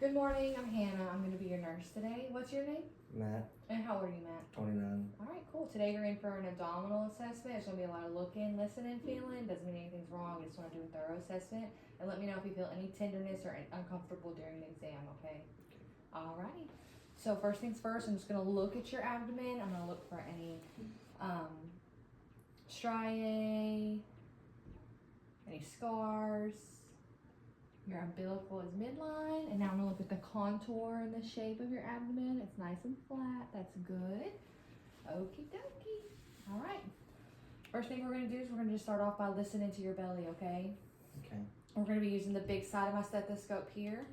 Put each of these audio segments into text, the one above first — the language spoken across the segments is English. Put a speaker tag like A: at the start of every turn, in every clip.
A: Good morning, I'm Hannah. I'm going to be your nurse today. What's your name?
B: Matt,
A: And how old are you, Matt?
B: 29.
A: All right, cool. Today you're in for an abdominal assessment. It's going to be a lot of looking, listening, feeling. Doesn't mean anything's wrong. I just want to do a thorough assessment. And let me know if you feel any tenderness or uncomfortable during the exam, okay? All righty. So first things first, I'm just going to look at your abdomen. I'm going to look for any striae, any scars. Your umbilical is midline, and now I'm gonna look at the contour and the shape of your abdomen. It's nice and flat. That's good. Okie dokie. All right. First thing we're gonna do is we're gonna just start off by listening to your belly, okay?
B: Okay.
A: We're gonna be using the big side of my stethoscope here.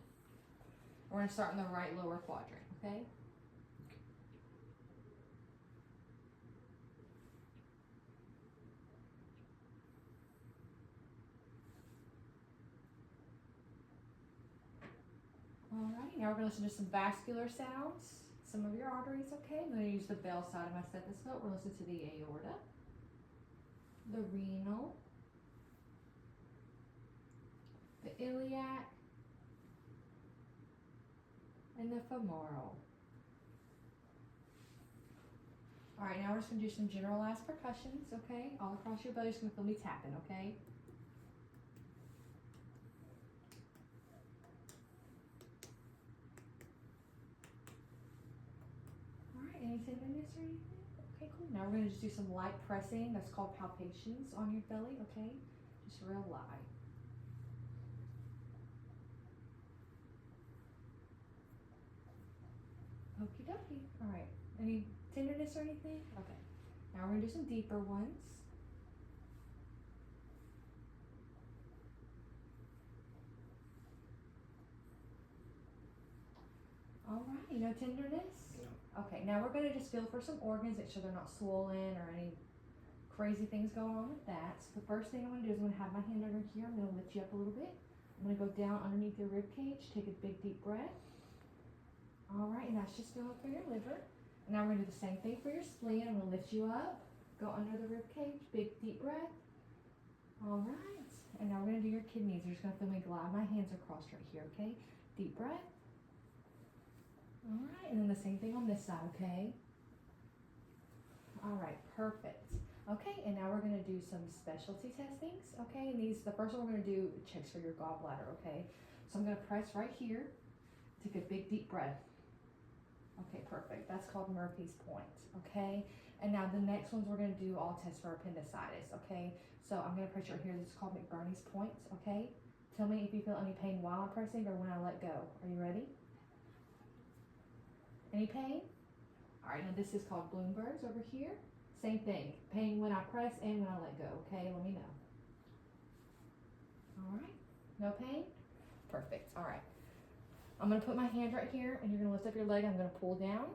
A: We're gonna start in the right lower quadrant, okay? Alrighty, now we're gonna listen to some vascular sounds. Some of your arteries, okay? I'm gonna use the bell side of my stethoscope. We're listening to the aorta, the renal, the iliac, and the femoral. All right, now we're just gonna do some generalized percussions, okay? All across your belly, just gonna feel me tapping, okay? All right, any tenderness or anything? Okay, cool. Now we're gonna just do some light pressing. That's called palpations on your belly, okay? Just real light. Okie dokie. All right, any tenderness or anything? Okay. Now we're gonna do some deeper ones. All right, no tenderness?
B: No.
A: Okay, now we're gonna just feel for some organs, make sure they're not swollen or any crazy things going on with that. So the first thing I'm gonna do is I'm gonna have my hand over here. I'm gonna lift you up a little bit. I'm gonna go down underneath your rib cage. Take a big deep breath. All right, and that's just feeling for your liver. And now we're gonna do the same thing for your spleen. I'm gonna lift you up, go under the rib cage, big deep breath. All right, and now we're gonna do your kidneys. You're just gonna feel me glide my hands across right here, okay? Deep breath. All right, and then the same thing on this side, okay? All right, perfect. Okay, and now we're gonna do some specialty testings, okay? And the first one we're gonna do checks for your gallbladder, okay? So I'm gonna press right here, take a big deep breath. Okay, perfect. That's called Murphy's point, okay? And now the next ones we're gonna do all tests for appendicitis, okay? So I'm gonna press right here. This is called McBurney's point, okay? Tell me if you feel any pain while I'm pressing or when I let go. Are you ready? Any pain? All right, now this is called Bloomberg's over here. Same thing, pain when I press and when I let go, okay? Let me know. All right, no pain? Perfect, all right. I'm gonna put my hand right here and you're gonna lift up your leg. I'm gonna pull down.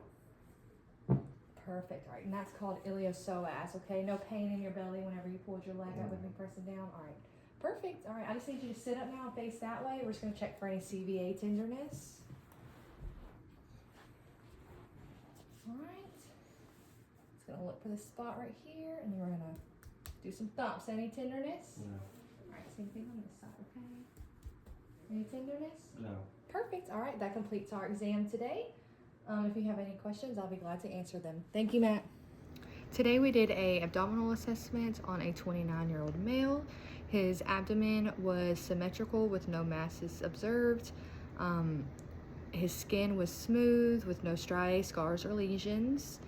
A: Perfect, all right, and that's called iliopsoas, okay? No pain in your belly whenever you pulled your leg up with me pressing down. All right, perfect, all right. I just need you to sit up now and face that way. We're just gonna check for any CVA tenderness. All right, just gonna look for this spot right here and then we're gonna do some thumps. Any tenderness?
B: No.
A: All right, same thing on this side, okay? Any tenderness?
B: No.
A: Perfect. All right, that completes our exam today. If you have any questions, I'll be glad to answer them. Thank you, Matt. Today we did a abdominal assessment on a 29-year-old male. His abdomen was symmetrical with no masses observed. His skin was smooth with no striae, scars, or lesions.